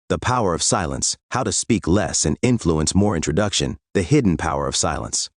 The Power of Silence, How to Speak Less and Influence More. Introduction, The Hidden Power of Silence.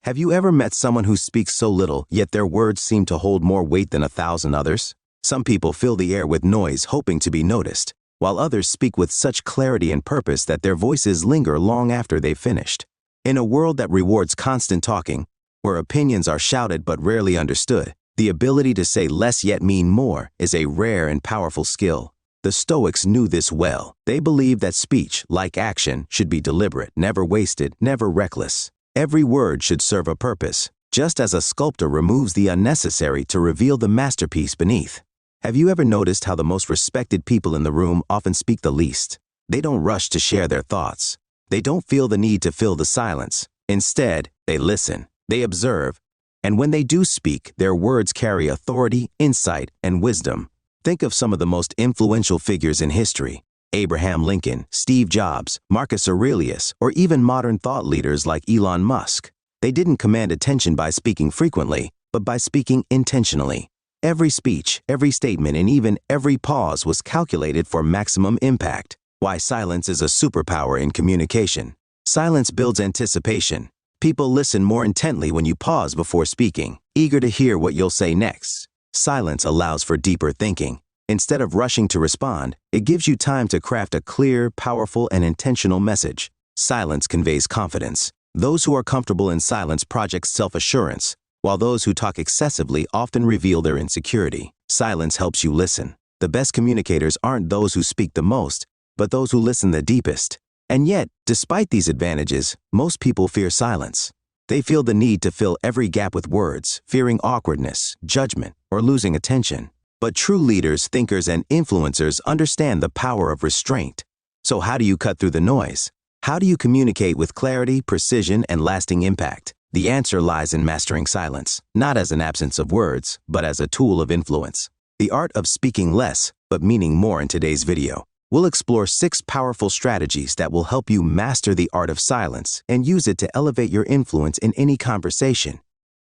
Have you ever met someone who speaks so little, yet their words seem to hold more weight than 1,000 others? Some people fill the air with noise hoping to be noticed, while others speak with such clarity and purpose that their voices linger long after they've finished. In a world that rewards constant talking, where opinions are shouted but rarely understood, the ability to say less yet mean more is a rare and powerful skill. The Stoics knew this well. They believed that speech, like action, should be deliberate, never wasted, never reckless. Every word should serve a purpose, just as a sculptor removes the unnecessary to reveal the masterpiece beneath. Have you ever noticed how the most respected people in the room often speak the least? They don't rush to share their thoughts. They don't feel the need to fill the silence. Instead, they listen, they observe, and when they do speak, their words carry authority, insight, and wisdom. Think of some of the most influential figures in history: Abraham Lincoln, Steve Jobs, Marcus Aurelius, or even modern thought leaders like Elon Musk. They didn't command attention by speaking frequently, but by speaking intentionally. Every speech, every statement, and even every pause was calculated for maximum impact. Why silence is a superpower in communication. Silence builds anticipation. People listen more intently when you pause before speaking, eager to hear what you'll say next. Silence allows for deeper thinking. Instead of rushing to respond, it gives you time to craft a clear, powerful, and intentional message. Silence conveys confidence. Those who are comfortable in silence project self-assurance, while those who talk excessively often reveal their insecurity. Silence helps you listen. The best communicators aren't those who speak the most, but those who listen the deepest. And yet, despite these advantages, most people fear silence. They feel the need to fill every gap with words, fearing awkwardness, judgment, or losing attention. But true leaders, thinkers, and influencers understand the power of restraint. So how do you cut through the noise? How do you communicate with clarity, precision, and lasting impact? The answer lies in mastering silence, not as an absence of words, but as a tool of influence. The art of speaking less, but meaning more. In today's video, we'll explore 6 powerful strategies that will help you master the art of silence and use it to elevate your influence in any conversation,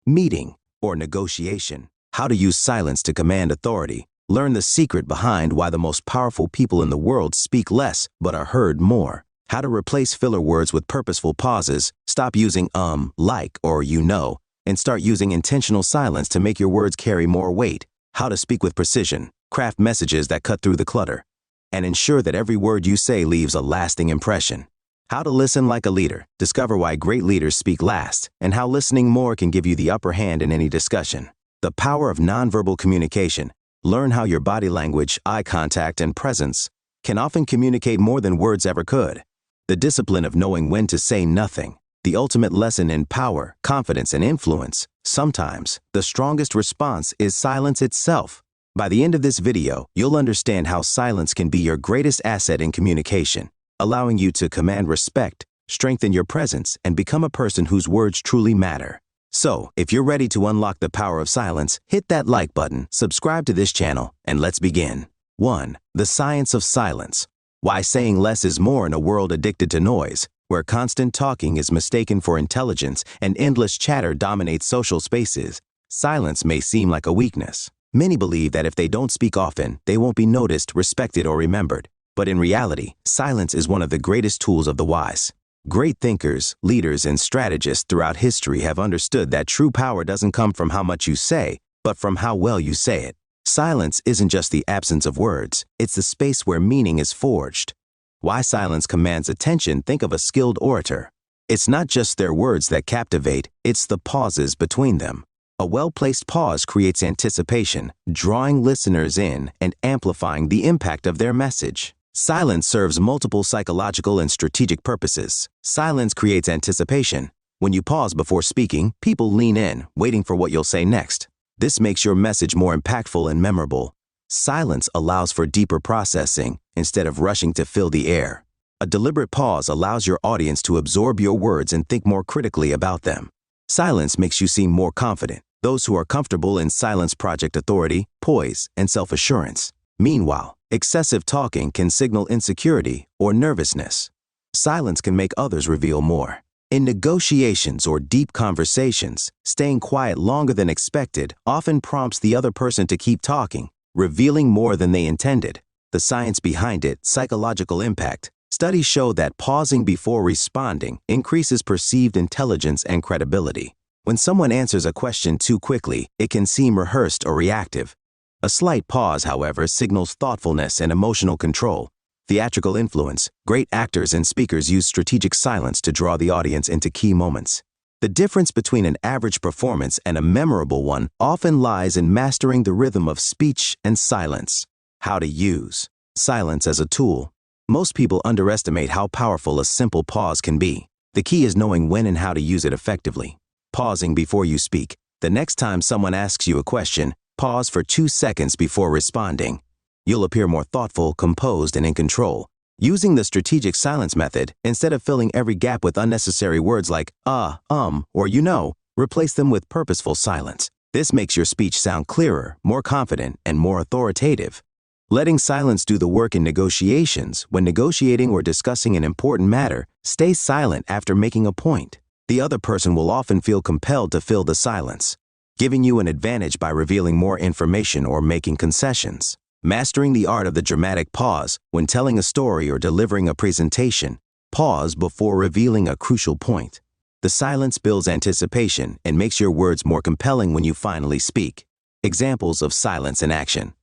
meeting, or negotiation. How to use silence to command authority. Learn the secret behind why the most powerful people in the world speak less but are heard more. How to replace filler words with purposeful pauses. Stop using like, or you know, and start using intentional silence to make your words carry more weight. How to speak with precision. Craft messages that cut through the clutter, and ensure that every word you say leaves a lasting impression. How to listen like a leader. Discover why great leaders speak last, and how listening more can give you the upper hand in any discussion. The power of nonverbal communication. Learn how your body language, eye contact, and presence can often communicate more than words ever could. The discipline of knowing when to say nothing. The ultimate lesson in power, confidence, and influence. Sometimes, the strongest response is silence itself. By the end of this video, you'll understand how silence can be your greatest asset in communication, allowing you to command respect, strengthen your presence, and become a person whose words truly matter. So, if you're ready to unlock the power of silence, hit that like button, subscribe to this channel, and let's begin. 1. The science of silence. Why saying less is more in a world addicted to noise, where constant talking is mistaken for intelligence and endless chatter dominates social spaces. Silence may seem like a weakness. Many believe that if they don't speak often, they won't be noticed, respected, or remembered. But in reality, silence is one of the greatest tools of the wise. Great thinkers, leaders, and strategists throughout history have understood that true power doesn't come from how much you say, but from how well you say it. Silence isn't just the absence of words, it's the space where meaning is forged. Why silence commands attention. Think of a skilled orator. It's not just their words that captivate, it's the pauses between them. A well-placed pause creates anticipation, drawing listeners in and amplifying the impact of their message. Silence serves multiple psychological and strategic purposes. Silence creates anticipation. When you pause before speaking, people lean in, waiting for what you'll say next. This makes your message more impactful and memorable. Silence allows for deeper processing instead of rushing to fill the air. A deliberate pause allows your audience to absorb your words and think more critically about them. Silence makes you seem more confident. Those who are comfortable in silence project authority, poise, and self-assurance. Meanwhile, excessive talking can signal insecurity or nervousness. Silence can make others reveal more. In negotiations or deep conversations, staying quiet longer than expected often prompts the other person to keep talking, revealing more than they intended. The science behind it, psychological impact. Studies show that pausing before responding increases perceived intelligence and credibility. When someone answers a question too quickly, it can seem rehearsed or reactive. A slight pause, however, signals thoughtfulness and emotional control. Theatrical influence. Great actors and speakers use strategic silence to draw the audience into key moments. The difference between an average performance and a memorable one often lies in mastering the rhythm of speech and silence. How to use silence as a tool. Most people underestimate how powerful a simple pause can be. The key is knowing when and how to use it effectively. Pausing before you speak. The next time someone asks you a question, pause for 2 seconds before responding. You'll appear more thoughtful, composed, and in control. Using the strategic silence method, instead of filling every gap with unnecessary words like or you know, replace them with purposeful silence. This makes your speech sound clearer, more confident, and more authoritative. Letting silence do the work in negotiations. When negotiating or discussing an important matter, stay silent after making a point. The other person will often feel compelled to fill the silence, giving you an advantage by revealing more information or making concessions. Mastering the art of the dramatic pause. When telling a story or delivering a presentation, pause before revealing a crucial point. The silence builds anticipation and makes your words more compelling when you finally speak. Examples of silence in action.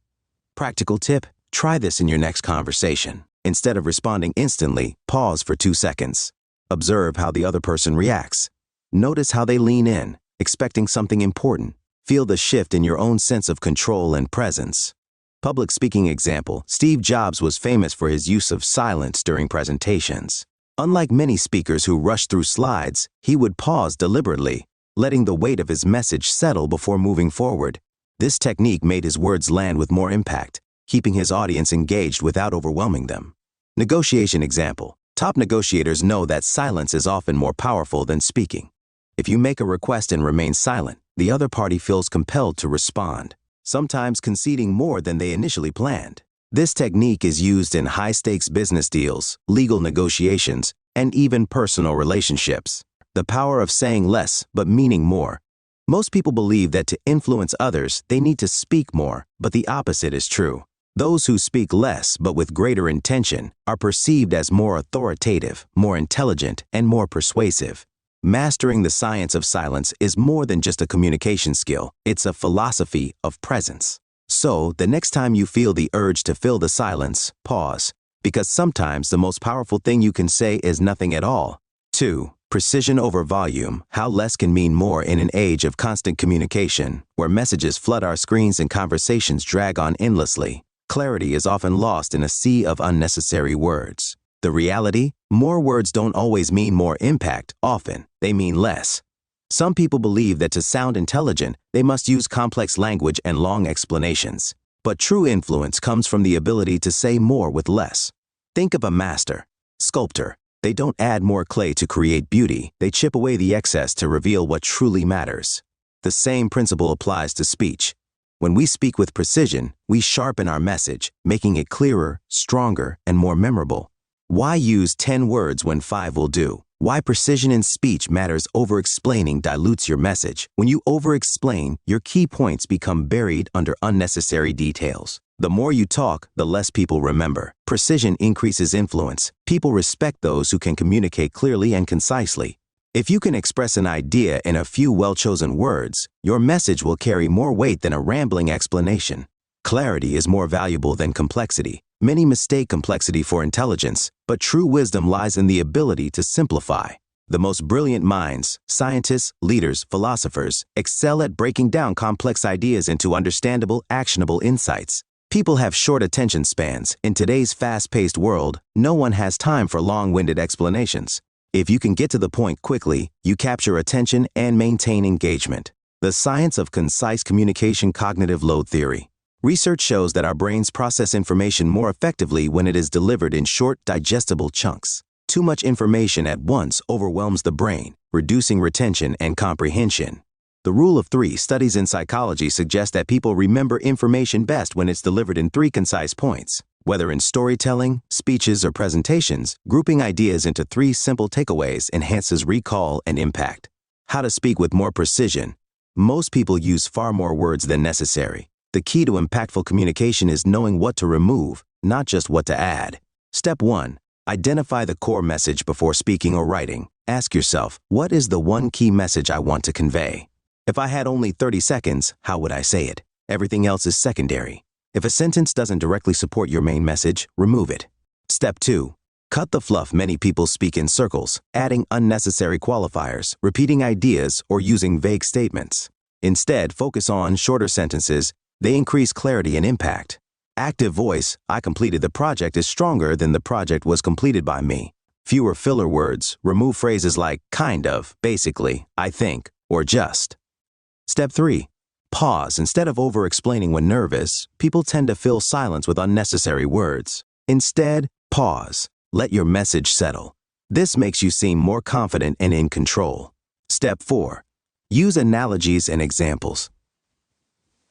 Practical tip: try this in your next conversation. Instead of responding instantly, pause for 2 seconds. Observe how the other person reacts. Notice how they lean in, expecting something important. Feel the shift in your own sense of control and presence. Public speaking example: Steve Jobs was famous for his use of silence during presentations. Unlike many speakers who rush through slides, he would pause deliberately, letting the weight of his message settle before moving forward. This technique made his words land with more impact, keeping his audience engaged without overwhelming them. Negotiation example: top negotiators know that silence is often more powerful than speaking. If you make a request and remain silent, the other party feels compelled to respond, sometimes conceding more than they initially planned. This technique is used in high-stakes business deals, legal negotiations, and even personal relationships. The power of saying less but meaning more. Most people believe that to influence others, they need to speak more, but the opposite is true. Those who speak less but with greater intention are perceived as more authoritative, more intelligent, and more persuasive. Mastering the science of silence is more than just a communication skill. It's a philosophy of presence. So, the next time you feel the urge to fill the silence, pause, because sometimes the most powerful thing you can say is nothing at all. 2. Precision over volume. How less can mean more in an age of constant communication, where messages flood our screens and conversations drag on endlessly. Clarity is often lost in a sea of unnecessary words. The reality? More words don't always mean more impact. Often, they mean less. Some people believe that to sound intelligent, they must use complex language and long explanations. But true influence comes from the ability to say more with less. Think of a master, sculptor. They don't add more clay to create beauty. They chip away the excess to reveal what truly matters. The same principle applies to speech. When we speak with precision, we sharpen our message, making it clearer, stronger, and more memorable. Why use 10 words when 5 will do? Why precision in speech matters. Over-explaining dilutes your message. When you over-explain, your key points become buried under unnecessary details. The more you talk, the less people remember. Precision increases influence. People respect those who can communicate clearly and concisely. If you can express an idea in a few well-chosen words, your message will carry more weight than a rambling explanation. Clarity is more valuable than complexity. Many mistake complexity for intelligence, but true wisdom lies in the ability to simplify. The most brilliant minds, scientists, leaders, philosophers, excel at breaking down complex ideas into understandable, actionable insights. People have short attention spans. In today's fast-paced world, no one has time for long-winded explanations. If you can get to the point quickly, you capture attention and maintain engagement. The science of concise communication. Cognitive load theory. Research shows that our brains process information more effectively when it is delivered in short, digestible chunks. Too much information at once overwhelms the brain, reducing retention and comprehension. The rule of 3. Studies in psychology suggest that people remember information best when it's delivered in 3 concise points. Whether in storytelling, speeches, or presentations, grouping ideas into 3 simple takeaways enhances recall and impact. How to speak with more precision. Most people use far more words than necessary. The key to impactful communication is knowing what to remove, not just what to add. Step 1. Identify the core message before speaking or writing. Ask yourself, what is the one key message I want to convey? If I had only 30 seconds, how would I say it? Everything else is secondary. If a sentence doesn't directly support your main message, remove it. Step 2. Cut the fluff. Many people speak in circles, adding unnecessary qualifiers, repeating ideas, or using vague statements. Instead, focus on shorter sentences. They increase clarity and impact. Active voice, I completed the project, is stronger than the project was completed by me. Fewer filler words. Remove phrases like kind of, basically, I think, or just. Step 3. Pause. Instead of over-explaining when nervous, people tend to fill silence with unnecessary words. Instead, pause. Let your message settle. This makes you seem more confident and in control. Step 4. Use analogies and examples.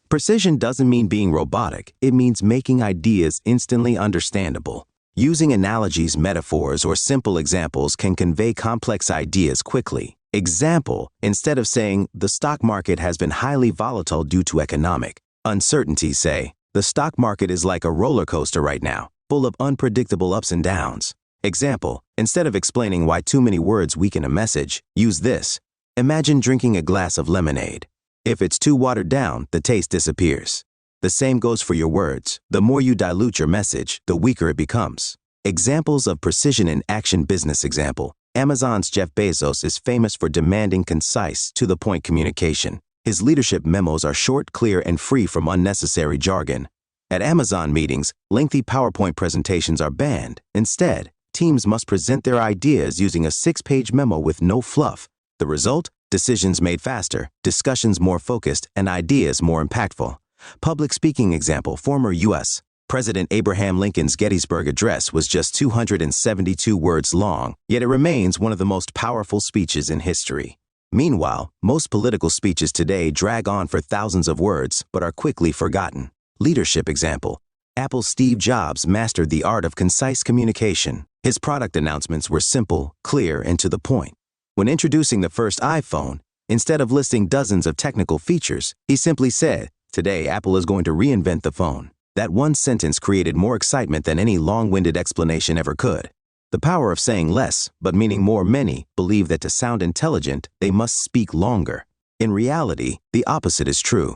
Precision doesn't mean being robotic. It means making ideas instantly understandable. Using analogies, metaphors, or simple examples can convey complex ideas quickly. Example, instead of saying, the stock market has been highly volatile due to economic uncertainty, say, the stock market is like a roller coaster right now, full of unpredictable ups and downs. Example, instead of explaining why too many words weaken a message, use this. Imagine drinking a glass of lemonade. If it's too watered down, the taste disappears. The same goes for your words. The more you dilute your message, the weaker it becomes. Examples of precision in action. Business example. Amazon's Jeff Bezos is famous for demanding concise, to-the-point communication. His leadership memos are short, clear, and free from unnecessary jargon. At Amazon meetings, lengthy PowerPoint presentations are banned. Instead, teams must present their ideas using a 6-page memo with no fluff. The result? Decisions made faster, discussions more focused, and ideas more impactful. Public speaking example. Former U.S. President Abraham Lincoln's Gettysburg Address was just 272 words long, yet it remains one of the most powerful speeches in history. Meanwhile, most political speeches today drag on for thousands of words, but are quickly forgotten. Leadership example. Apple's Steve Jobs mastered the art of concise communication. His product announcements were simple, clear, and to the point. When introducing the first iPhone, instead of listing dozens of technical features, he simply said, "Today, Apple is going to reinvent the phone." That one sentence created more excitement than any long-winded explanation ever could. The power of saying less, but meaning more. Many believe that to sound intelligent, they must speak longer. In reality, the opposite is true.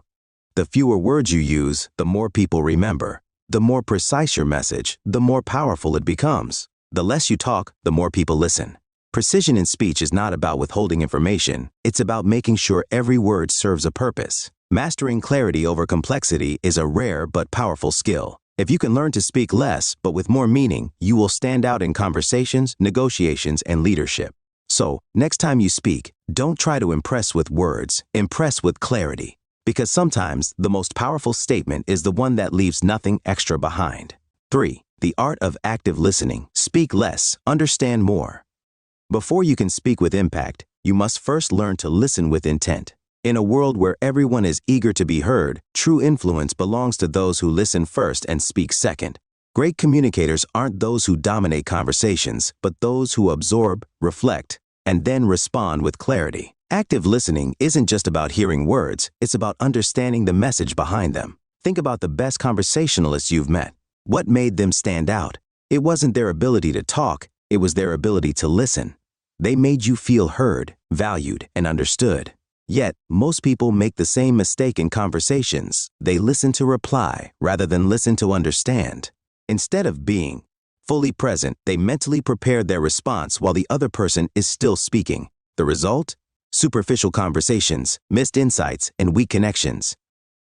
The fewer words you use, the more people remember. The more precise your message, the more powerful it becomes. The less you talk, the more people listen. Precision in speech is not about withholding information. It's about making sure every word serves a purpose. Mastering clarity over complexity is a rare but powerful skill. If you can learn to speak less, but with more meaning, you will stand out in conversations, negotiations, and leadership. So, next time you speak, don't try to impress with words, impress with clarity. Because sometimes, the most powerful statement is the one that leaves nothing extra behind. 3. The art of active listening. Speak less, understand more. Before you can speak with impact, you must first learn to listen with intent. In a world where everyone is eager to be heard, true influence belongs to those who listen first and speak second. Great communicators aren't those who dominate conversations, but those who absorb, reflect, and then respond with clarity. Active listening isn't just about hearing words, it's about understanding the message behind them. Think about the best conversationalists you've met. What made them stand out? It wasn't their ability to talk, it was their ability to listen. They made you feel heard, valued, and understood. Yet, most people make the same mistake in conversations. They listen to reply rather than listen to understand. Instead of being fully present, they mentally prepared their response while the other person is still speaking. The result? Superficial conversations, missed insights, and weak connections.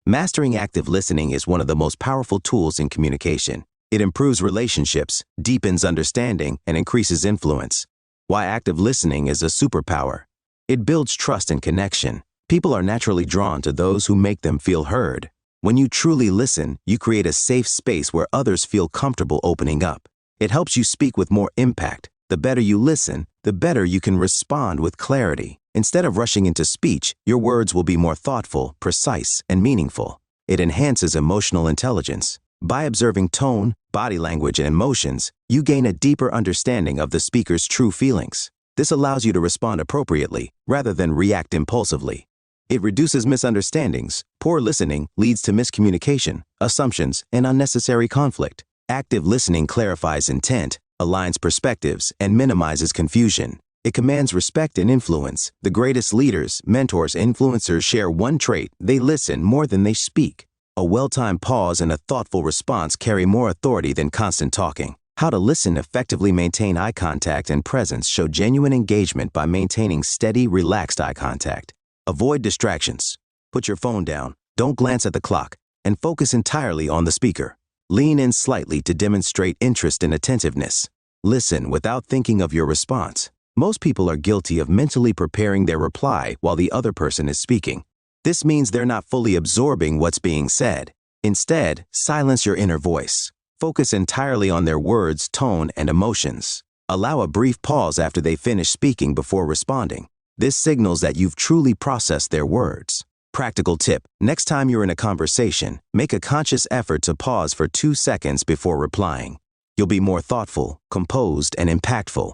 Mastering active listening is one of the most powerful tools in communication. It improves relationships, deepens understanding, and increases influence. Why active listening is a superpower. It builds trust and connection. People are naturally drawn to those who make them feel heard. When you truly listen, you create a safe space where others feel comfortable opening up. It helps you speak with more impact. The better you listen, the better you can respond with clarity. Instead of rushing into speech, your words will be more thoughtful, precise, and meaningful. It enhances emotional intelligence. By observing tone, body language, and emotions, you gain a deeper understanding of the speaker's true feelings. This allows you to respond appropriately, rather than react impulsively. It reduces misunderstandings. Poor listening leads to miscommunication, assumptions, and unnecessary conflict. Active listening clarifies intent, aligns perspectives, and minimizes confusion. It commands respect and influence. The greatest leaders, mentors, influencers share one trait: they listen more than they speak. A well-timed pause and a thoughtful response carry more authority than constant talking. How to listen effectively. Maintain eye contact and presence. Show genuine engagement by maintaining steady, relaxed eye contact. Avoid distractions. Put your phone down, don't glance at the clock, and focus entirely on the speaker. Lean in slightly to demonstrate interest and attentiveness. Listen without thinking of your response. Most people are guilty of mentally preparing their reply while the other person is speaking. This means they're not fully absorbing what's being said. Instead, silence your inner voice. Focus entirely on their words, tone, and emotions. Allow a brief pause after they finish speaking before responding. This signals that you've truly processed their words. Practical tip: next time you're in a conversation, make a conscious effort to pause for 2 seconds before replying. You'll be more thoughtful, composed, and impactful.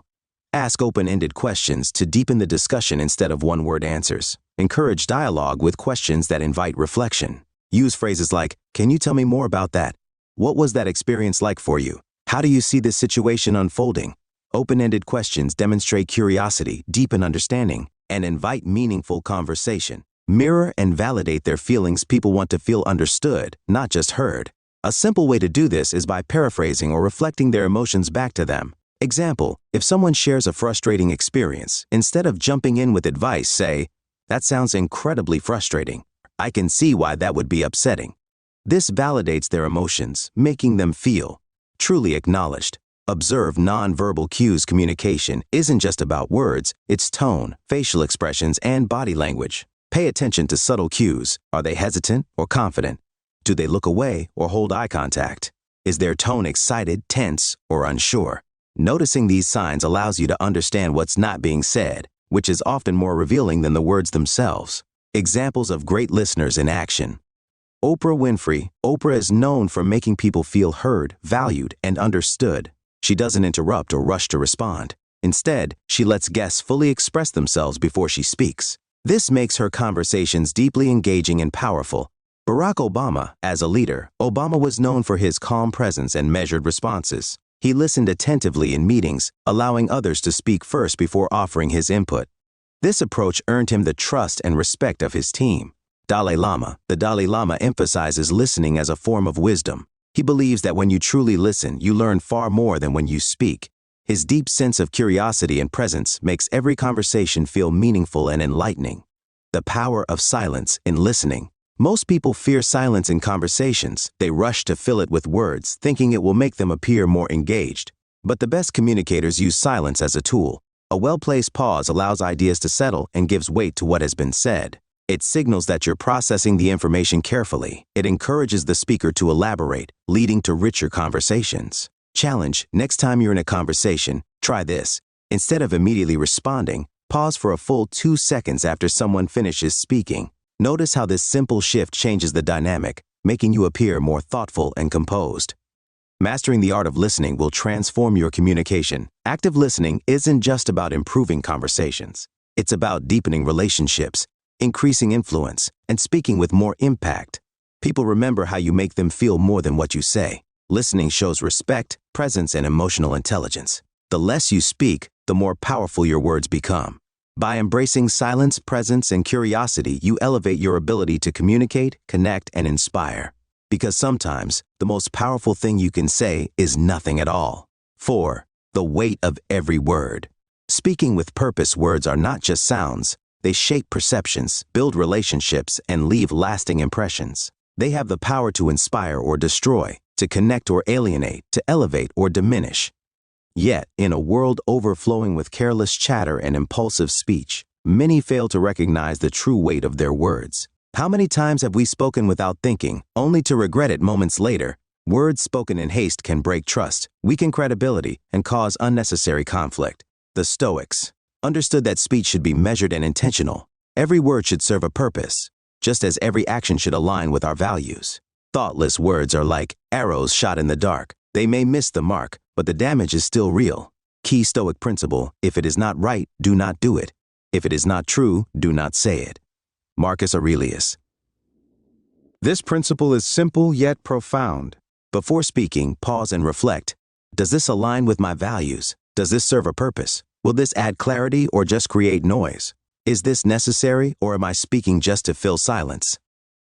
Ask open-ended questions to deepen the discussion instead of one-word answers. Encourage dialogue with questions that invite reflection. Use phrases like, "Can you tell me more about that? What was that experience like for you? How do you see this situation unfolding?" Open-ended questions demonstrate curiosity, deepen understanding, and invite meaningful conversation. Mirror and validate their feelings. People want to feel understood, not just heard. A simple way to do this is by paraphrasing or reflecting their emotions back to them. Example: if someone shares a frustrating experience, instead of jumping in with advice, say, "That sounds incredibly frustrating. I can see why that would be upsetting." This validates their emotions, making them feel truly acknowledged. Observe nonverbal cues. Communication isn't just about words, it's tone, facial expressions, and body language. Pay attention to subtle cues. Are they hesitant or confident? Do they look away or hold eye contact? Is their tone excited, tense, or unsure? Noticing these signs allows you to understand what's not being said, which is often more revealing than the words themselves. Examples of great listeners in action. Oprah Winfrey. Oprah is known for making people feel heard, valued, and understood. She doesn't interrupt or rush to respond. Instead, she lets guests fully express themselves before she speaks. This makes her conversations deeply engaging and powerful. Barack Obama. As a leader, Obama was known for his calm presence and measured responses. He listened attentively in meetings, allowing others to speak first before offering his input. This approach earned him the trust and respect of his team. Dalai Lama. The Dalai Lama emphasizes listening as a form of wisdom. He believes that when you truly listen, you learn far more than when you speak. His deep sense of curiosity and presence makes every conversation feel meaningful and enlightening. The power of silence in listening. Most people fear silence in conversations. They rush to fill it with words, thinking it will make them appear more engaged. But the best communicators use silence as a tool. A well-placed pause allows ideas to settle and gives weight to what has been said. It signals that you're processing the information carefully. It encourages the speaker to elaborate, leading to richer conversations. Challenge: next time you're in a conversation, try this. Instead of immediately responding, pause for a full 2 seconds after someone finishes speaking. Notice how this simple shift changes the dynamic, making you appear more thoughtful and composed. Mastering the art of listening will transform your communication. Active listening isn't just about improving conversations. It's about deepening relationships, increasing influence, and speaking with more impact. People remember how you make them feel more than what you say. Listening shows respect, presence, and emotional intelligence. The less you speak, the more powerful your words become. By embracing silence, presence, and curiosity, you elevate your ability to communicate, connect, and inspire. Because sometimes, the most powerful thing you can say is nothing at all. 4. The weight of every word. Speaking with purpose. Words are not just sounds. They shape perceptions, build relationships, and leave lasting impressions. They have the power to inspire or destroy, to connect or alienate, to elevate or diminish. Yet, in a world overflowing with careless chatter and impulsive speech, many fail to recognize the true weight of their words. How many times have we spoken without thinking, only to regret it moments later? Words spoken in haste can break trust, weaken credibility, and cause unnecessary conflict. The Stoics understood that speech should be measured and intentional. Every word should serve a purpose, just as every action should align with our values. Thoughtless words are like arrows shot in the dark. They may miss the mark, but the damage is still real. Key Stoic principle: if it is not right, do not do it. If it is not true, do not say it. Marcus Aurelius. This principle is simple yet profound. Before speaking, pause and reflect. Does this align with my values? Does this serve a purpose? Will this add clarity or just create noise? Is this necessary, or am I speaking just to fill silence?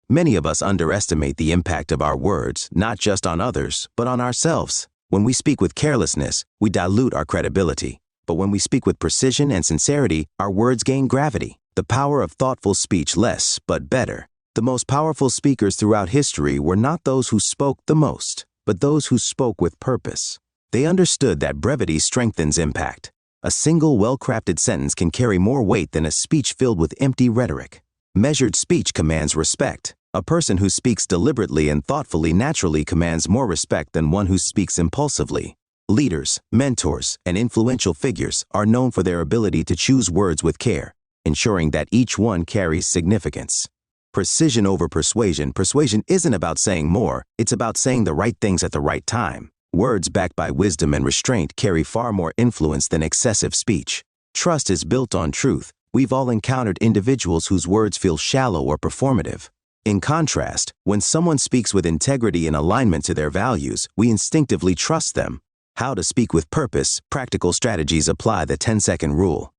Many of us underestimate the impact of our words, not just on others, but on ourselves. When we speak with carelessness, we dilute our credibility. But when we speak with precision and sincerity, our words gain gravity. The power of thoughtful speech, less, but better. The most powerful speakers throughout history were not those who spoke the most, but those who spoke with purpose. They understood that brevity strengthens impact. A single well-crafted sentence can carry more weight than a speech filled with empty rhetoric. Measured speech commands respect. A person who speaks deliberately and thoughtfully naturally commands more respect than one who speaks impulsively. Leaders, mentors, and influential figures are known for their ability to choose words with care, ensuring that each one carries significance. Precision over persuasion. Persuasion isn't about saying more, it's about saying the right things at the right time. Words backed by wisdom and restraint carry far more influence than excessive speech. Trust is built on truth. We've all encountered individuals whose words feel shallow or performative. In contrast, when someone speaks with integrity and alignment to their values, we instinctively trust them. How to speak with purpose. Practical strategies apply the 10-second rule.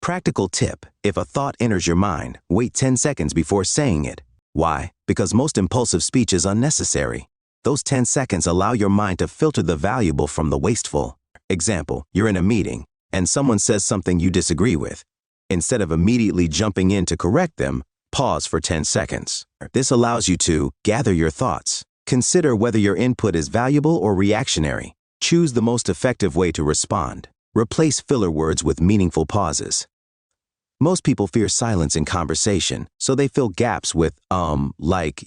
Practical tip: if a thought enters your mind, wait 10 seconds before saying it. Why? Because most impulsive speech is unnecessary. Those 10 seconds allow your mind to filter the valuable from the wasteful. Example, you're in a meeting, and someone says something you disagree with. Instead of immediately jumping in to correct them, pause for 10 seconds. This allows you to gather your thoughts. Consider whether your input is valuable or reactionary. Choose the most effective way to respond. Replace filler words with meaningful pauses. Most people fear silence in conversation, so they fill gaps with, like,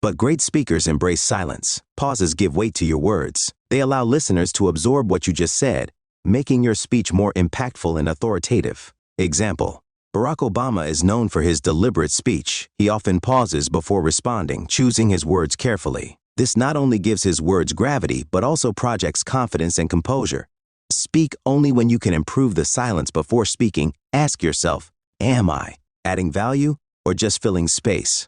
But great speakers embrace silence. Pauses give weight to your words. They allow listeners to absorb what you just said, making your speech more impactful and authoritative. Example: Barack Obama is known for his deliberate speech. He often pauses before responding, choosing his words carefully. This not only gives his words gravity, but also projects confidence and composure. Speak only when you can improve the silence before speaking. Ask yourself, am I adding value or just filling space?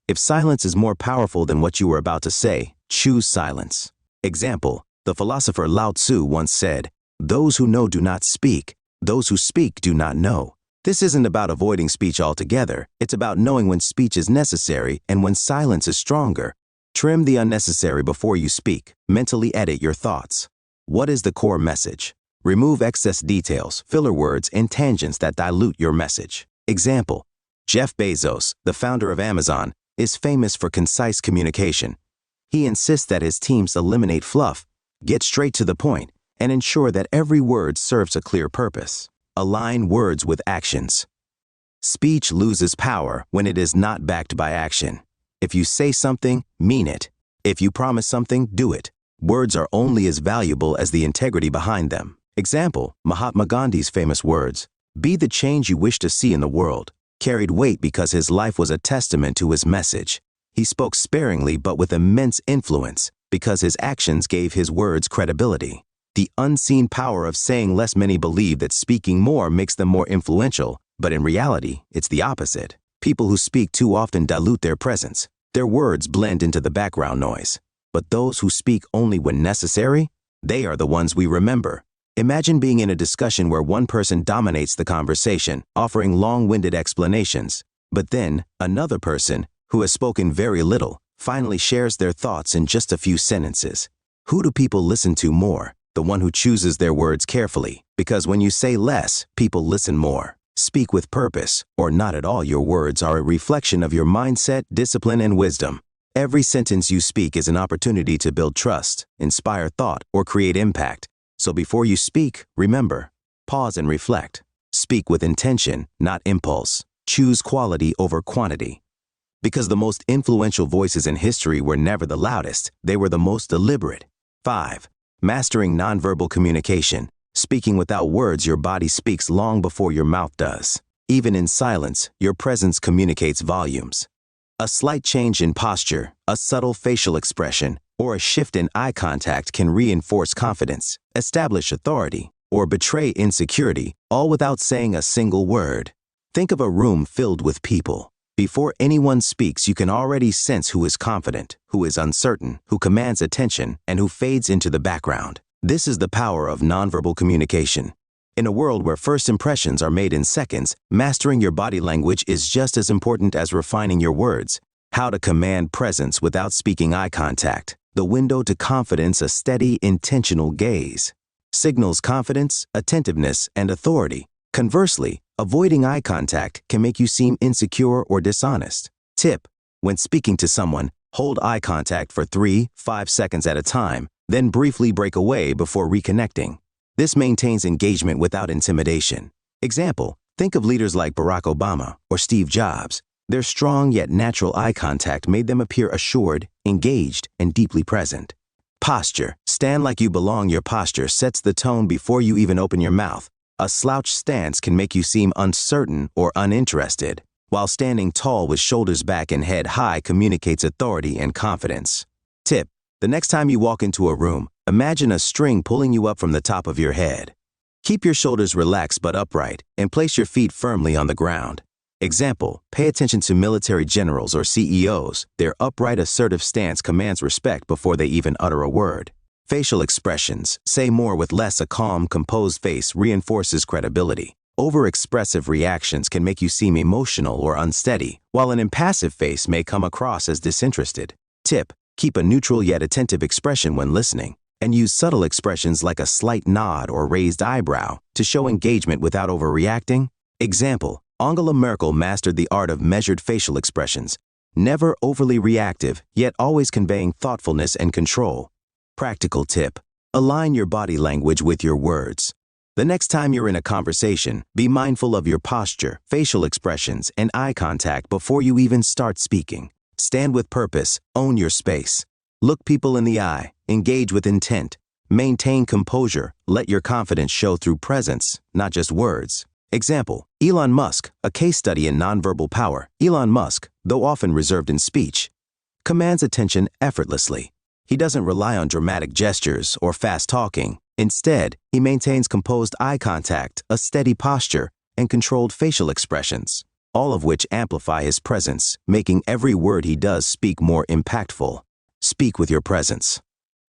If silence is more powerful than what you were about to say, choose silence. Example: the philosopher Lao Tzu once said, "Those who know do not speak. Those who speak do not know." This isn't about avoiding speech altogether. It's about knowing when speech is necessary and when silence is stronger. Trim the unnecessary before you speak. Mentally edit your thoughts. What is the core message? Remove excess details, filler words, and tangents that dilute your message. Example: Jeff Bezos, the founder of Amazon, is famous for concise communication. He insists that his teams eliminate fluff, get straight to the point, and ensure that every word serves a clear purpose. Align words with actions. Speech loses power when it is not backed by action. If you say something, mean it. If you promise something, do it. Words are only as valuable as the integrity behind them. Example: Mahatma Gandhi's famous words, "Be the change you wish to see in the world," carried weight because his life was a testament to his message. He spoke sparingly but with immense influence because his actions gave his words credibility. The unseen power of saying less. Many believe that speaking more makes them more influential, but in reality, it's the opposite. People who speak too often dilute their presence. Their words blend into the background noise. But those who speak only when necessary, they are the ones we remember. Imagine being in a discussion where one person dominates the conversation, offering long-winded explanations, but then another person, who has spoken very little, finally shares their thoughts in just a few sentences. Who do people listen to more? The one who chooses their words carefully, because when you say less, people listen more. Speak with purpose, or not at all. Your words are a reflection of your mindset, discipline, and wisdom. Every sentence you speak is an opportunity to build trust, inspire thought, or create impact. So before you speak, remember, pause and reflect. Speak with intention, not impulse. Choose quality over quantity. Because the most influential voices in history were never the loudest, they were the most deliberate. 5. Mastering nonverbal communication. Speaking without words, your body speaks long before your mouth does. Even in silence, your presence communicates volumes. A slight change in posture, a subtle facial expression, or a shift in eye contact can reinforce confidence, establish authority, or betray insecurity, all without saying a single word. Think of a room filled with people. Before anyone speaks, you can already sense who is confident, who is uncertain, who commands attention, and who fades into the background. This is the power of nonverbal communication. In a world where first impressions are made in seconds, mastering your body language is just as important as refining your words. How to command presence without speaking eye contact. The window to confidence, a steady, intentional gaze. Signals confidence, attentiveness, and authority. Conversely, avoiding eye contact can make you seem insecure or dishonest. Tip: when speaking to someone, hold eye contact for 3-5 seconds at a time, then briefly break away before reconnecting. This maintains engagement without intimidation. Example: think of leaders like Barack Obama or Steve Jobs. Their strong yet natural eye contact made them appear assured, engaged, and deeply present. Posture: stand like you belong. Your posture sets the tone before you even open your mouth. A slouched stance can make you seem uncertain or uninterested, while standing tall with shoulders back and head high communicates authority and confidence. Tip: the next time you walk into a room, imagine a string pulling you up from the top of your head. Keep your shoulders relaxed but upright, and place your feet firmly on the ground. Example: pay attention to military generals or CEOs. Their upright, assertive stance commands respect before they even utter a word. Facial expressions: say more with less. A calm, composed face reinforces credibility. Overexpressive reactions can make you seem emotional or unsteady, while an impassive face may come across as disinterested. Tip: keep a neutral yet attentive expression when listening, and use subtle expressions like a slight nod or raised eyebrow to show engagement without overreacting. Example: Angela Merkel mastered the art of measured facial expressions, never overly reactive, yet always conveying thoughtfulness and control. Practical tip: align your body language with your words. The next time you're in a conversation, be mindful of your posture, facial expressions, and eye contact before you even start speaking. Stand with purpose, own your space. Look people in the eye, engage with intent. Maintain composure, let your confidence show through presence, not just words. Example: Elon Musk, a case study in nonverbal power. Elon Musk, though often reserved in speech, commands attention effortlessly. He doesn't rely on dramatic gestures or fast talking. Instead, he maintains composed eye contact, a steady posture, and controlled facial expressions, all of which amplify his presence, making every word he does speak more impactful. Speak with your presence.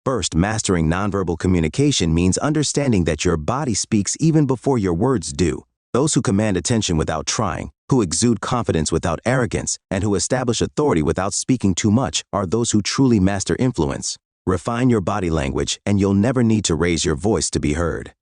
First, mastering nonverbal communication means understanding that your body speaks even before your words do. Those who command attention without trying, who exude confidence without arrogance, and who establish authority without speaking too much are those who truly master influence. Refine your body language, and you'll never need to raise your voice to be heard.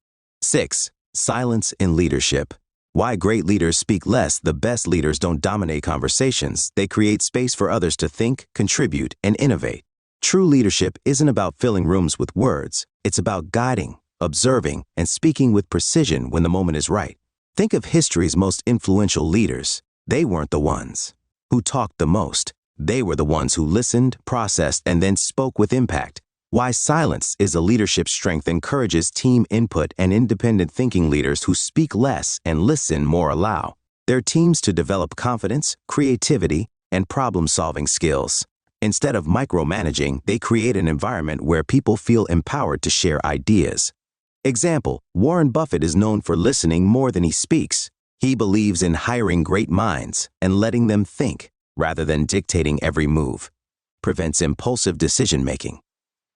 6. Silence in leadership. Why great leaders speak less. The best leaders don't dominate conversations. They create space for others to think, contribute, and innovate. True leadership isn't about filling rooms with words. It's about guiding, observing, and speaking with precision when the moment is right. Think of history's most influential leaders. They weren't the ones who talked the most. They were the ones who listened, processed, and then spoke with impact. Why silence is a leadership strength. Encourages team input, and independent thinking leaders who speak less and listen more allow their teams to develop confidence, creativity, and problem-solving skills. Instead of micromanaging, they create an environment where people feel empowered to share ideas. Example: Warren Buffett is known for listening more than he speaks. He believes in hiring great minds and letting them think, rather than dictating every move. Prevents impulsive decision-making.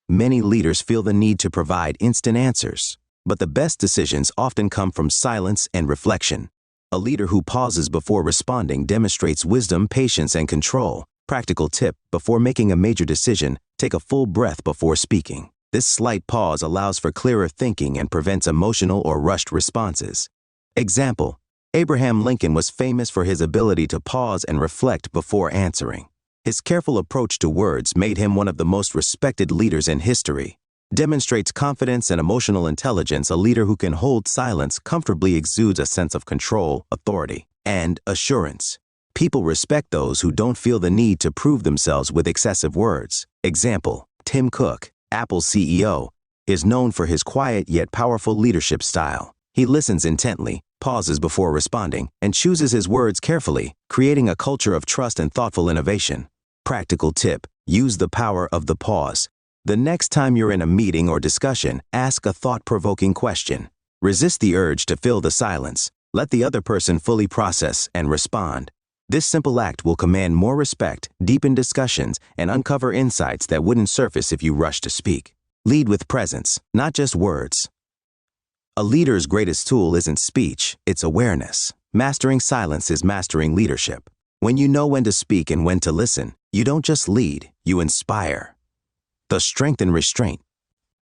Many leaders feel the need to provide instant answers, but the best decisions often come from silence and reflection. A leader who pauses before responding demonstrates wisdom, patience, and control. Practical tip: before making a major decision, take a full breath before speaking. This slight pause allows for clearer thinking and prevents emotional or rushed responses. Example: Abraham Lincoln was famous for his ability to pause and reflect before answering. His careful approach to words made him one of the most respected leaders in history. Demonstrates confidence and emotional intelligence. A leader who can hold silence comfortably exudes a sense of control, authority, and assurance. People respect those who don't feel the need to prove themselves with excessive words. Example: Tim Cook, Apple's CEO, is known for his quiet yet powerful leadership style. He listens intently, pauses before responding, and chooses his words carefully, creating a culture of trust and thoughtful innovation. Practical tip: use the power of the pause. The next time you're in a meeting or discussion, ask a thought-provoking question. Resist the urge to fill the silence. Let the other person fully process and respond. This simple act will command more respect, deepen discussions, and uncover insights that wouldn't surface if you rushed to speak. Lead with presence, not just words. A leader's greatest tool isn't speech, it's awareness. Mastering silence is mastering leadership. When you know when to speak and when to listen, you don't just lead, you inspire. The strength and restraint.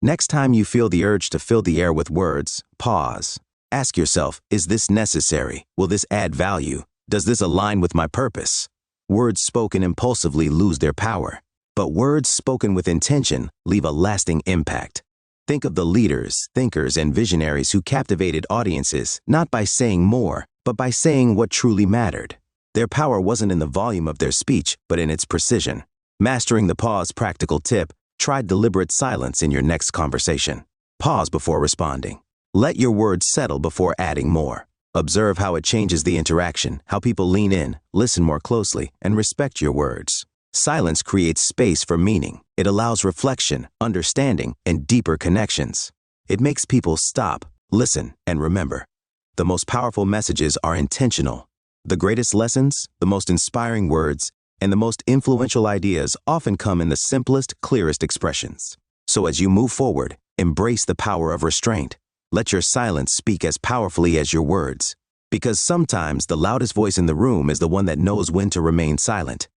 Next time you feel the urge to fill the air with words, pause. Ask yourself, is this necessary? Will this add value? Does this align with my purpose? Words spoken impulsively lose their power, but words spoken with intention leave a lasting impact. Think of the leaders, thinkers, and visionaries who captivated audiences not by saying more, but by saying what truly mattered. Their power wasn't in the volume of their speech, but in its precision. Mastering the pause practical tip, try deliberate silence in your next conversation. Pause before responding. Let your words settle before adding more. Observe how it changes the interaction, how people lean in, listen more closely, and respect your words. Silence creates space for meaning. It allows reflection, understanding, and deeper connections. It makes people stop, listen, and remember. The most powerful messages are intentional. The greatest lessons, the most inspiring words, and the most influential ideas often come in the simplest, clearest expressions. So as you move forward, embrace the power of restraint. Let your silence speak as powerfully as your words. Because sometimes the loudest voice in the room is the one that knows when to remain silent.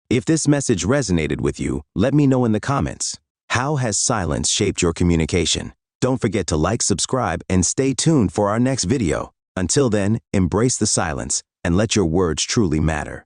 If this message resonated with you, let me know in the comments. How has silence shaped your communication? Don't forget to like, subscribe, and stay tuned for our next video. Until then, embrace the silence and let your words truly matter.